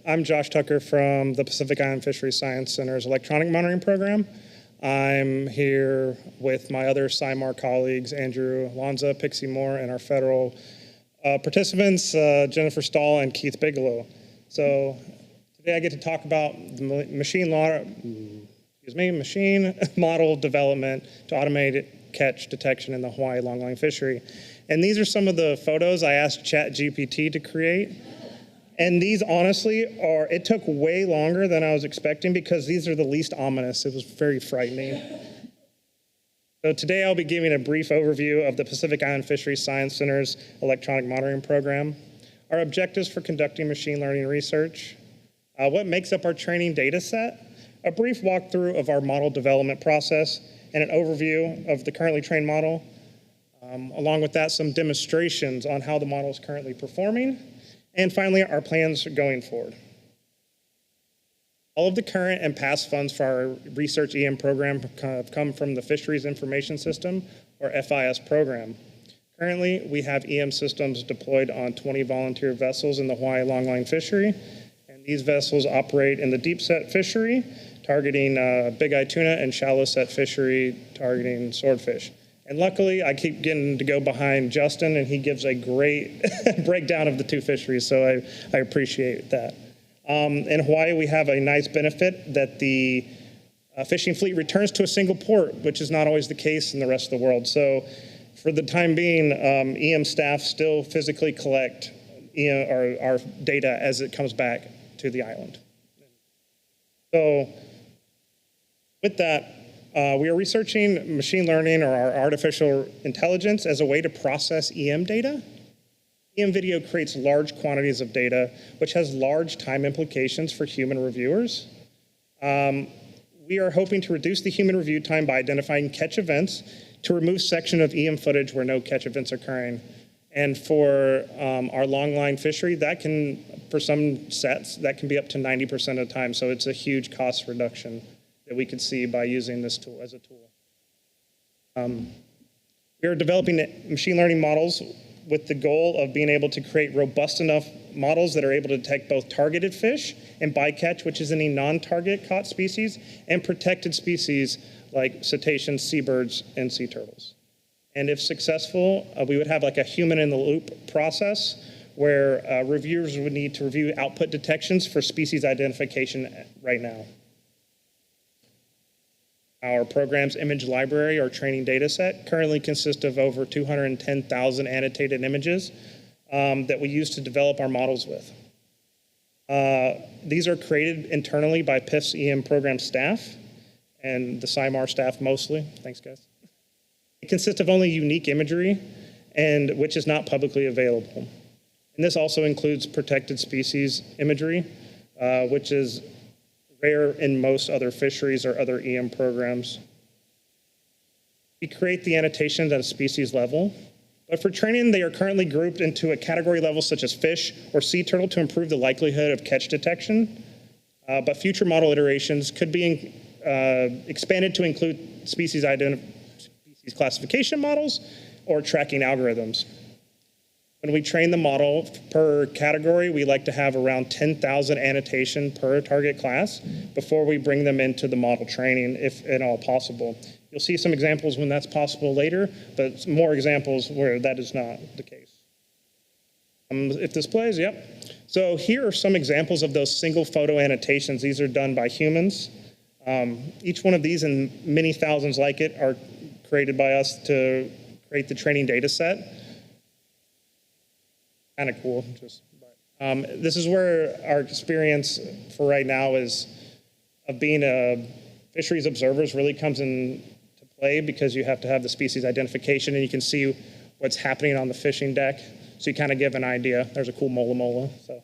I'm Josh Tucker from the Pacific Island Fisheries Science Center's electronic monitoring program. I'm here with my other CIMAR colleagues, Andrew Lanza, Pixie Moore, and our federal participants, Jennifer Stahl and Keith Bigelow. So today I get to talk about the machine model development to automate catch detection in the Hawaiʻi longline fishery. And these are some of the photos I asked ChatGPT to create. And these honestly it took way longer than I was expecting because these are the least ominous. It was very frightening. So today I'll be giving a brief overview of the Pacific Island Fisheries Science Center's electronic monitoring program, our objectives for conducting machine learning research, what makes up our training data set, a brief walkthrough of our model development process, and an overview of the currently trained model. Along with that, some demonstrations on how the model is currently performing. And finally, our plans going forward. All of the current and past funds for our research EM program have come from the Fisheries Information System, or FIS program. Currently, we have EM systems deployed on 20 volunteer vessels in the Hawaiʻi longline fishery. And these vessels operate in the deep set fishery, targeting big eye tuna, and shallow set fishery, targeting swordfish. And luckily, I keep getting to go behind Justin, and he gives a great breakdown of the two fisheries, so I appreciate that. In Hawaii, we have a nice benefit that the fishing fleet returns to a single port, which is not always the case in the rest of the world. So for the time being, EM staff still physically collect our data as it comes back to the island. So with that, we are researching machine learning, or our artificial intelligence, as a way to process EM data. EM video creates large quantities of data, which has large time implications for human reviewers. We are hoping to reduce the human review time by identifying catch events to remove section of EM footage where no catch events are occurring. And for our longline fishery, that can, for some sets, that can be up to 90% of the time. So it's a huge cost reduction that we could see by using this tool as a tool. We are developing machine learning models with the goal of being able to create robust enough models that are able to detect both targeted fish and bycatch, which is any non-target caught species, and protected species like cetaceans, seabirds, and sea turtles. And if successful, we would have like a human-in-the-loop process where reviewers would need to review output detections for species identification right now. Our program's image library, or training data set, currently consists of over 210,000 annotated images that we use to develop our models with. These are created internally by PIFSC EM program staff and the CIMAR staff mostly. Thanks, guys. It consists of only unique imagery, and which is not publicly available. And this also includes protected species imagery, which is rare in most other fisheries or other EM programs. We create the annotations at a species level, but for training, they are currently grouped into a category level such as fish or sea turtle to improve the likelihood of catch detection. But future model iterations could be expanded to include species classification models or tracking algorithms. When we train the model per category, we like to have around 10,000 annotation per target class before we bring them into the model training, if at all possible. You'll see some examples when that's possible later, but more examples where that is not the case. If this plays, yep. So here are some examples of those single photo annotations. These are done by humans. Each one of these and many thousands like it are created by us to create the training data set. Kind of cool. This is where our experience for right now is of being a fisheries observers really comes into play, because you have to have the species identification and you can see what's happening on the fishing deck. So you kind of give an idea. There's a cool mola. So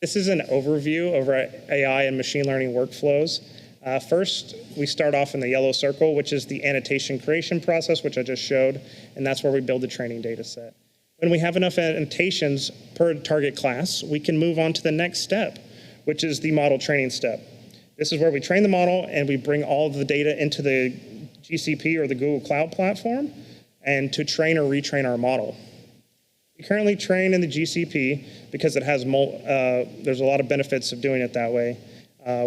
this is an overview of our AI and machine learning workflows. First, we start off in the yellow circle, which is the annotation creation process, which I just showed, and that's where we build the training data set. When we have enough annotations per target class, we can move on to the next step, which is the model training step. This is where we train the model and we bring all of the data into the GCP or the Google Cloud platform and to train or retrain our model. We currently train in the GCP because it has there's a lot of benefits of doing it that way.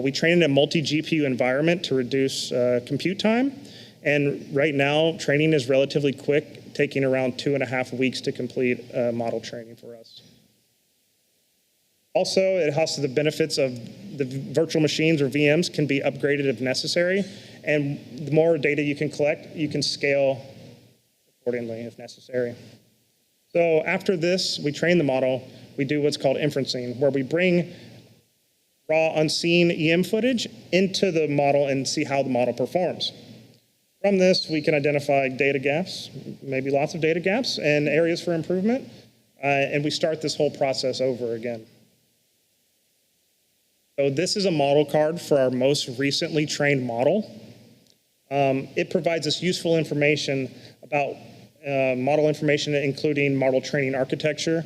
We train in a multi-GPU environment to reduce compute time. And right now, training is relatively quick, taking around 2.5 weeks to complete model training for us. Also, it has the benefits of the virtual machines or VMs can be upgraded if necessary. And the more data you can collect, you can scale accordingly if necessary. So after this, we train the model. We do what's called inferencing, where we bring raw unseen EM footage into the model and see how the model performs. From this, we can identify data gaps, maybe lots of data gaps, and areas for improvement, and we start this whole process over again. So this is a model card for our most recently trained model. It provides us useful information about model information, including model training architecture,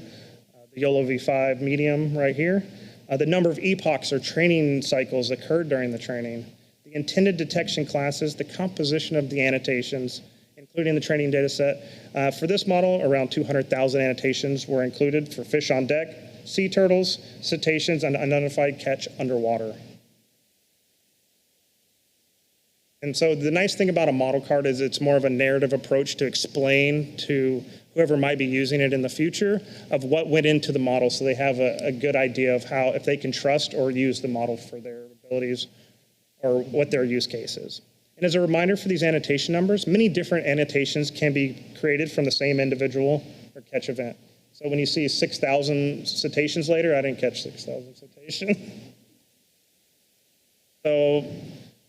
the YOLO v5 medium right here, the number of epochs or training cycles occurred during the training, the intended detection classes, the composition of the annotations, including the training data set. For this model, around 200,000 annotations were included for fish on deck, sea turtles, cetaceans, and unidentified catch underwater. And so the nice thing about a model card is it's more of a narrative approach to explain to whoever might be using it in the future of what went into the model, so they have a good idea of how, if they can trust or use the model for their abilities or what their use case is. And as a reminder for these annotation numbers, many different annotations can be created from the same individual or catch event. So when you see 6,000 cetaceans later, I didn't catch 6,000 cetaceans. So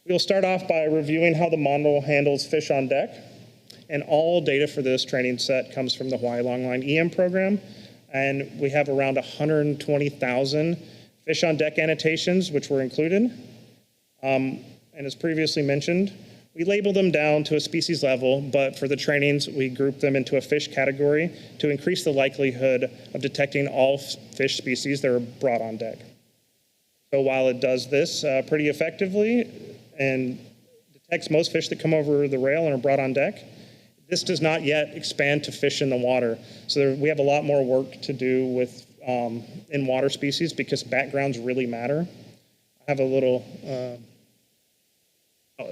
we'll start off by reviewing how the model handles fish on deck. And all data for this training set comes from the Hawaiʻi longline EM program. And we have around 120,000 fish on deck annotations, which were included. And as previously mentioned, we label them down to a species level, but for the trainings, we group them into a fish category to increase the likelihood of detecting all fish species that are brought on deck. So while it does this pretty effectively and detects most fish that come over the rail and are brought on deck, this does not yet expand to fish in the water. So we have a lot more work to do with in water species because backgrounds really matter. I have a little,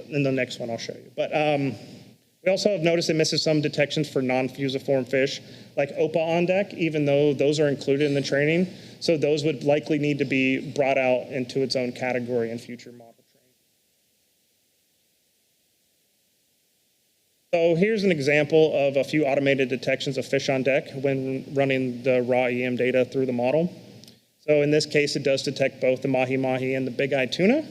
in the next one I'll show you. But we also have noticed it misses some detections for non-fusiform fish like OPA on deck, even though those are included in the training. So those would likely need to be brought out into its own category in future model training. So here's an example of a few automated detections of fish on deck when running the raw EM data through the model. So in this case, it does detect both the mahi-mahi and the big-eyed tuna.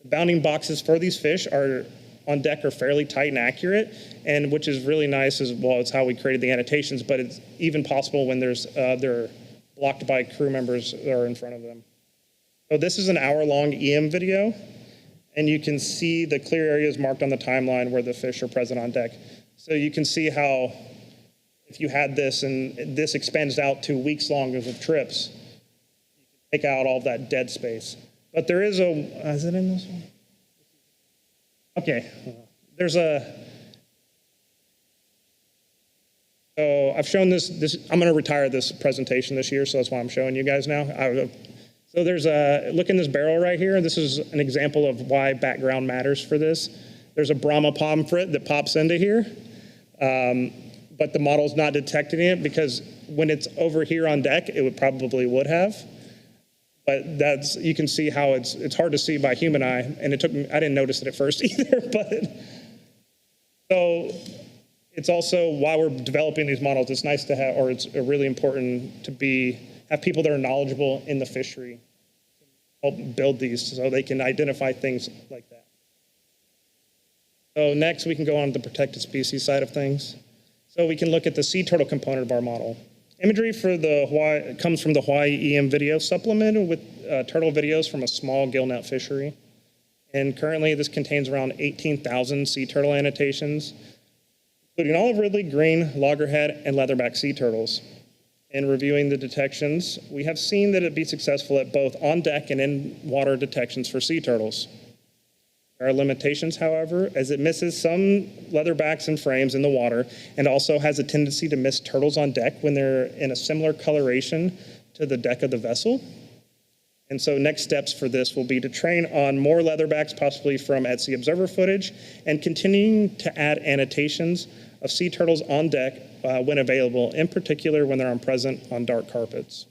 The bounding boxes for these fish are on deck are fairly tight and accurate, and which is really nice as well. It's how we created the annotations, but it's even possible when they're blocked by crew members that are in front of them. So this is an hour-long EM video, and you can see the clear areas marked on the timeline where the fish are present on deck. So you can see how if you had this and this expands out to weeks long of trips, you can take out all that dead space. But there is is it in this one? Okay, so I've shown this, I'm gonna retire this presentation this year, so that's why I'm showing you guys now. So look in this barrel right here. This is an example of why background matters for this. There's a Brahma pomfret that pops into here, but the model's not detecting it because when it's over here on deck, it probably would have. But you can see how it's hard to see by human eye, and I didn't notice it at first either, but so it's also why we're developing these models. It's nice to have, or it's really important to have people that are knowledgeable in the fishery help build these so they can identify things like that. So next we can go on to the protected species side of things. So we can look at the sea turtle component of our model. Imagery comes from the Hawaiʻi EM video supplemented with turtle videos from a small gillnet fishery. And currently this contains around 18,000 sea turtle annotations, including olive ridley, green, loggerhead, and leatherback sea turtles. In reviewing the detections, we have seen that it be successful at both on-deck and in-water detections for sea turtles. There are limitations, however, as it misses some leatherbacks and frames in the water and also has a tendency to miss turtles on deck when they're in a similar coloration to the deck of the vessel. And so next steps for this will be to train on more leatherbacks, possibly from at-sea observer footage, and continuing to add annotations of sea turtles on deck when available, in particular when they're present on dark carpets.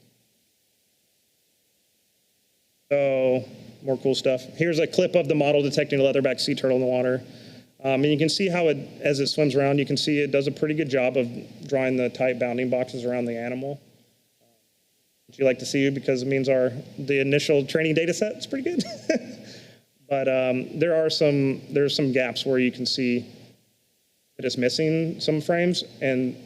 So more cool stuff. Here's a clip of the model detecting a leatherback sea turtle in the water. And you can see how as it swims around, you can see it does a pretty good job of drawing the tight bounding boxes around the animal. Which you like to see because it means the initial training data set is pretty good. But there's some gaps where you can see that it's missing some frames, and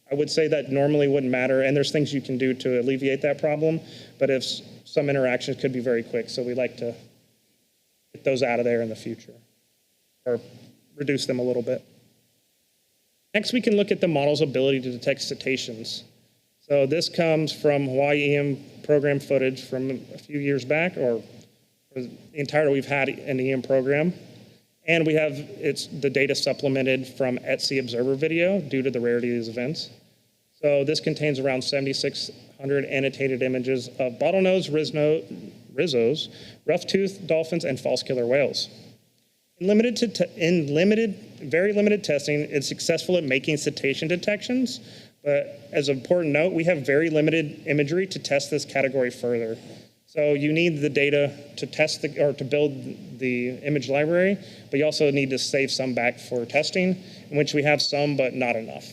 I would say that normally wouldn't matter, and there's things you can do to alleviate that problem, but if some interactions could be very quick, so we like to get those out of there in the future, or reduce them a little bit. Next, we can look at the model's ability to detect cetaceans. So this comes from Hawaiʻi EM program footage from a few years back, or the entirety we've had an EM program. And we have the data supplemented from at-sea observer video due to the rarity of these events. So this contains around 7,600 annotated images of bottlenose, rizzos, rough-toothed dolphins, and false killer whales. In very limited testing, it's successful at making cetacean detections, but as an important note, we have very limited imagery to test this category further. So you need the data to test or to build the image library, but you also need to save some back for testing, in which we have some, but not enough.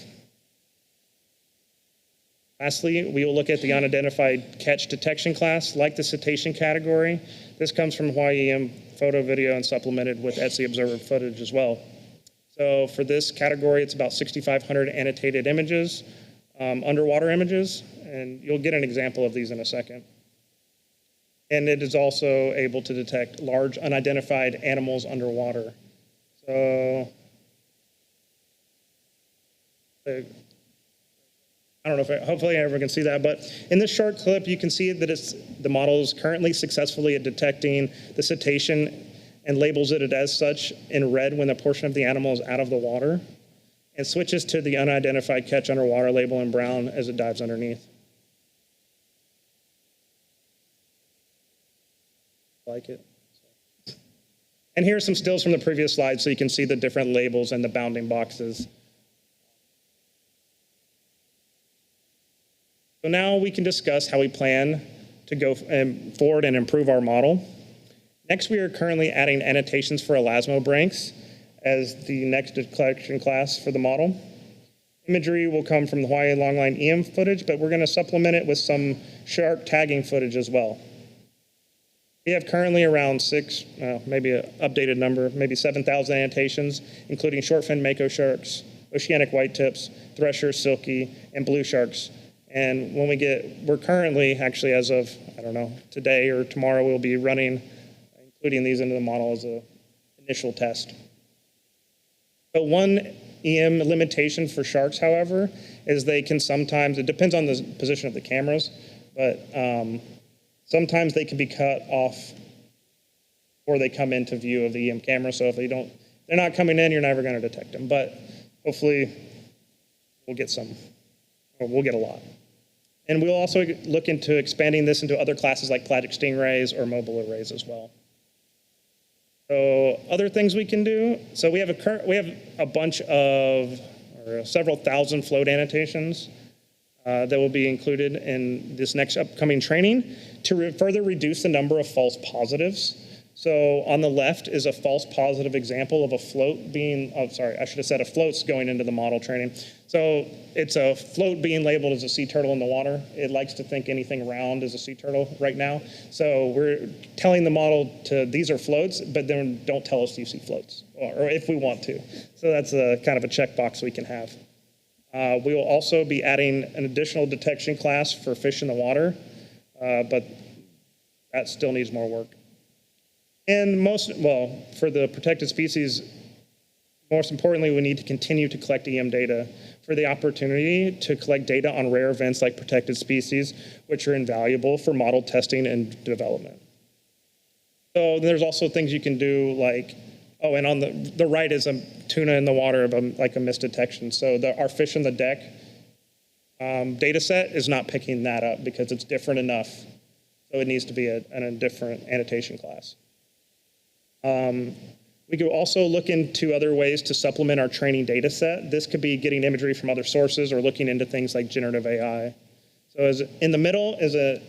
Lastly, we will look at the unidentified catch detection class, like the cetacean category. This comes from Hawaiʻi EM photo, video, and supplemented with at-sea observer footage as well. So for this category, it's about 6,500 annotated images, underwater images, and you'll get an example of these in a second. And it is also able to detect large unidentified animals underwater. So I don't know if hopefully everyone can see that, but in this short clip, you can see that the model is currently successfully at detecting the cetacean and labels it as such in red when a portion of the animal is out of the water, and switches to the unidentified catch underwater label in brown as it dives underneath. Like it. And here are some stills from the previous slide so you can see the different labels and the bounding boxes. So now we can discuss how we plan to go forward and improve our model. Next, we are currently adding annotations for elasmobranchs as the next collection class for the model. Imagery will come from the Hawaiʻi longline EM footage, but we're going to supplement it with some shark tagging footage as well. We have currently around maybe an updated number, maybe 7,000 annotations, including short-fin mako sharks, oceanic whitetips, threshers, silky, and blue sharks. And when we're currently, actually as of, I don't know, today or tomorrow, we'll be including these into the model as an initial test. But one EM limitation for sharks, however, is they can sometimes, it depends on the position of the cameras, but sometimes they can be cut off before they come into view of the EM camera. So if they're not coming in, you're never going to detect them. But hopefully we'll get a lot. And we'll also look into expanding this into other classes like pelagic stingrays or mobile arrays as well. So other things we can do. So we have a bunch of, or several thousand float annotations that will be included in this next upcoming training to further reduce the number of false positives. So on the left is a false positive example of a float being, I should have said a float's going into the model training. So it's a float being labeled as a sea turtle in the water. It likes to think anything round is a sea turtle right now. So we're telling the model these are floats, but then don't tell us you see floats, or if we want to. So that's a kind of a checkbox we can have. We will also be adding an additional detection class for fish in the water, but that still needs more work. And for the protected species, most importantly, we need to continue to collect EM data for the opportunity to collect data on rare events like protected species, which are invaluable for model testing and development. So there's also things you can do like Oh, and on the right is a tuna in the water of like a mist detection. So our fish in the deck data set is not picking that up because it's different enough. So it needs to be in a different annotation class. We could also look into other ways to supplement our training data set. This could be getting imagery from other sources or looking into things like generative AI. So in the middle is a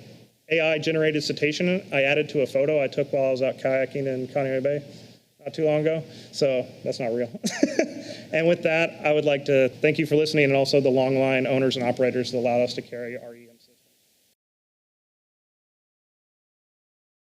AI-generated cetacean I added to a photo I took while I was out kayaking in Kaneohe Bay not too long ago. So that's not real. And with that, I would like to thank you for listening, and also the longline owners and operators that allowed us to carry our